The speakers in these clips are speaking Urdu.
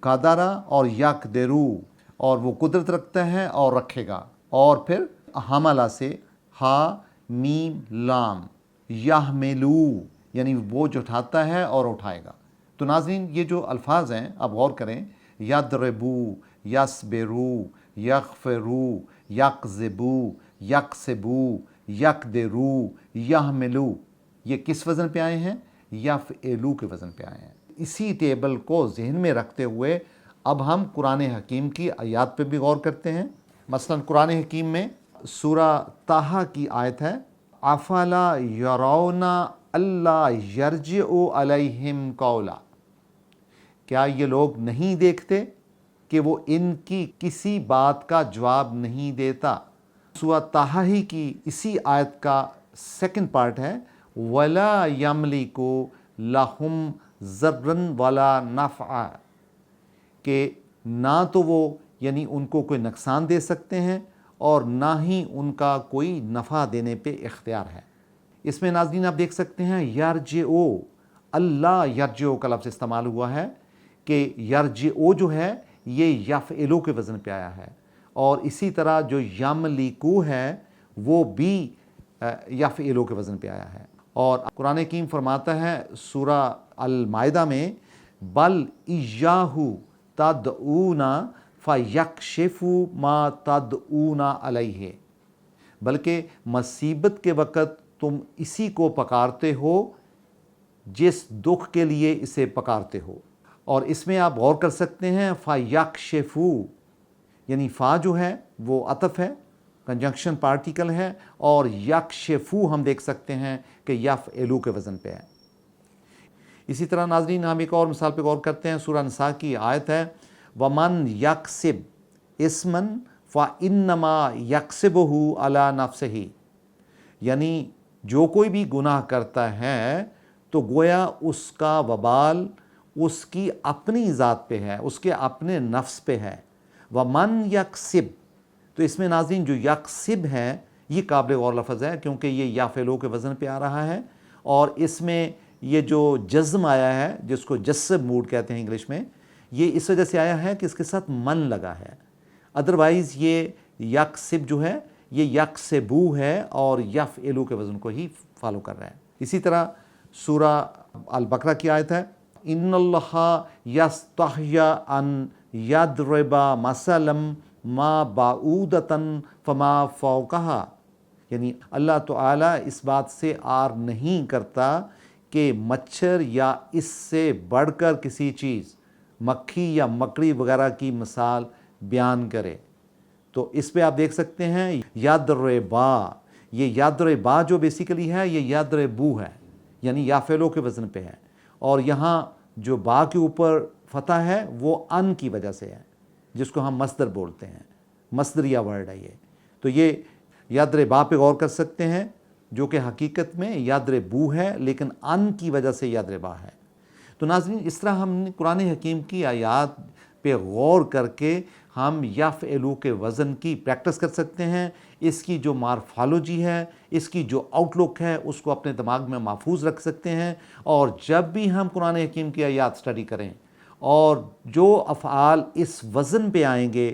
قادرہ اور یقدرو، اور وہ قدرت رکھتا ہے اور رکھے گا، اور پھر حملہ سے ہا میم لام، یحملو یعنی بوجھ اٹھاتا ہے اور اٹھائے گا۔ تو ناظرین یہ جو الفاظ ہیں آپ غور کریں، یضربو، یصبرو، یغفرو، یکذبو، یکسبو، یقدرو، یحملو، یہ کس وزن پہ آئے ہیں؟ یفعلو کے وزن پہ آئے ہیں۔ اسی ٹیبل کو ذہن میں رکھتے ہوئے اب ہم قرآن حکیم کی آیات پہ بھی غور کرتے ہیں۔ مثلا قرآن حکیم میں سورہ طٰہٰ کی آیت ہے، افلا یرون اللہ یرجع علیہم قولا، کیا یہ لوگ نہیں دیکھتے کہ وہ ان کی کسی بات کا جواب نہیں دیتا۔ سورہ طٰہٰ ہی کی اسی آیت کا سیکنڈ پارٹ ہے، ولا یملک لہم ضرا ولا نفعا، کہ نہ تو وہ یعنی ان کو کوئی نقصان دے سکتے ہیں اور نہ ہی ان کا کوئی نفع دینے پہ اختیار ہے۔ اس میں ناظرین آپ دیکھ سکتے ہیں یرجعو، اللہ یرجعو کا لفظ استعمال ہوا ہے کہ یرجعو جو ہے یہ یفعلو کے وزن پہ آیا ہے، اور اسی طرح جو یملکو ہے وہ بھی یفعلو کے وزن پہ آیا ہے۔ اور قرآن حکیم فرماتا ہے سورہ المائدہ میں، بل ایاہ تدعون فیکشف ما تدعون علیہ، بلکہ مصیبت کے وقت تم اسی کو پکارتے ہو جس دکھ کے لیے اسے پکارتے ہو۔ اور اس میں آپ غور کر سکتے ہیں فیکشف، یعنی فا جو ہے وہ عطف ہے، کنجنکشن پارٹیکل ہے، اور یکشفو ہم دیکھ سکتے ہیں کہ یفعلو کے وزن پہ ہے۔ اسی طرح ناظرین ہم ایک اور مثال پہ غور کرتے ہیں، سورہ نساء کی آیت ہے، وَمَنْ يَكْسِبْ اِثْمًا فَإِنَّمَا يَكْسِبُهُ عَلَى نَفْسِهِ، یعنی جو کوئی بھی گناہ کرتا ہے تو گویا اس کا وبال اس کی اپنی ذات پہ ہے، اس کے اپنے نفس پہ ہے۔ وَمَنْ يَكْسِبْ، تو اس میں ناظرین جو یکسب ہے یہ قابل غور لفظ ہے کیونکہ یہ یافعلو کے وزن پہ آ رہا ہے، اور اس میں یہ جو جزم آیا ہے جس کو جسب موڈ کہتے ہیں انگلش میں، یہ اس وجہ سے آیا ہے کہ اس کے ساتھ من لگا ہے، ادروائز یہ یکسب جو ہے یہ یکسبو ہے اور یفعلو کے وزن کو ہی فالو کر رہا ہے۔ اسی طرح سورہ البقرہ کی آیت ہے، ان اللہ یستحیی ان یضرب مثلا ما بعودۃ فما فوقہا، یعنی اللہ تعالیٰ اس بات سے عار نہیں کرتا کہ مچھر یا اس سے بڑھ کر کسی چیز، مکھی یا مکڑی وغیرہ کی مثال بیان کرے۔ تو اس پہ آپ دیکھ سکتے ہیں یضربا، یہ یضربا جو بیسیکلی ہے یہ یضربو ہے، یعنی یافعلو کے وزن پہ ہے، اور یہاں جو با کے اوپر فتح ہے وہ ان کی وجہ سے ہے، جس کو ہم مصدر بولتے ہیں، مصدریہ ورڈ ہے یہ۔ تو یہ یضربا پہ غور کر سکتے ہیں جو کہ حقیقت میں یضربو ہے لیکن ان کی وجہ سے یضربا ہے۔ تو ناظرین اس طرح ہم نے قرآن حکیم کی آیات پہ غور کر کے ہم یفعلو کے وزن کی پریکٹس کر سکتے ہیں، اس کی جو مارفالوجی ہے، اس کی جو آؤٹ لک ہے اس کو اپنے دماغ میں محفوظ رکھ سکتے ہیں، اور جب بھی ہم قرآن حکیم کی آیات سٹڈی کریں اور جو افعال اس وزن پہ آئیں گے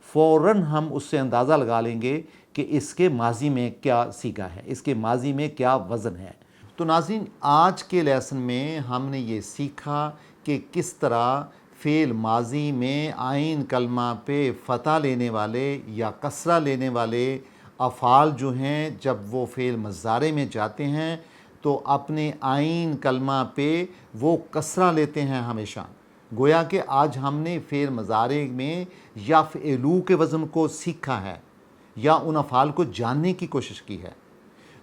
فوراً ہم اس سے اندازہ لگا لیں گے کہ اس کے ماضی میں کیا سیگا ہے، اس کے ماضی میں کیا وزن ہے۔ تو ناظرین آج کے لیسن میں ہم نے یہ سیکھا کہ کس طرح فعل ماضی میں عین کلمہ پہ فتح لینے والے یا کسرہ لینے والے افعال جو ہیں جب وہ فعل مضارع میں جاتے ہیں تو اپنے عین کلمہ پہ وہ کسرہ لیتے ہیں ہمیشہ، گویا کہ آج ہم نے فعل مضارع میں یفعلو کے وزن کو سیکھا ہے یا ان افعال کو جاننے کی کوشش کی ہے۔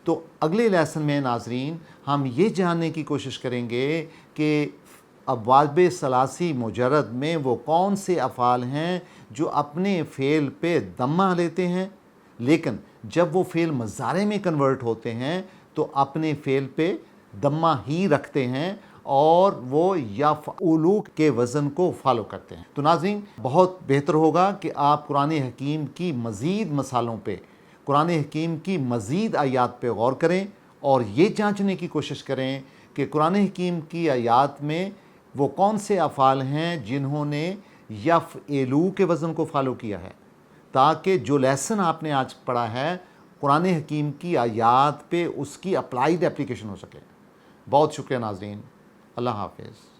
تو اگلے لیسن میں ناظرین ہم یہ جاننے کی کوشش کریں گے کہ ابواب ثلاثی مجرد میں وہ کون سے افعال ہیں جو اپنے فعل پہ ضمہ لیتے ہیں لیکن جب وہ فعل مضارع میں کنورٹ ہوتے ہیں تو اپنے فعل پہ ضمہ ہی رکھتے ہیں اور وہ یفعلو کے وزن کو فالو کرتے ہیں۔ تو ناظرین بہت بہتر ہوگا کہ آپ قرآن حکیم کی مزید مثالوں پہ، قرآن حکیم کی مزید آیات پہ غور کریں اور یہ جانچنے کی کوشش کریں کہ قرآن حکیم کی آیات میں وہ کون سے افعال ہیں جنہوں نے یفعلو کے وزن کو فالو کیا ہے، تاکہ جو لیسن آپ نے آج پڑھا ہے قرآن حکیم کی آیات پہ اس کی اپلائیڈ اپلیکیشن ہو سکے۔ بہت شکریہ ناظرین، اللہ حافظ۔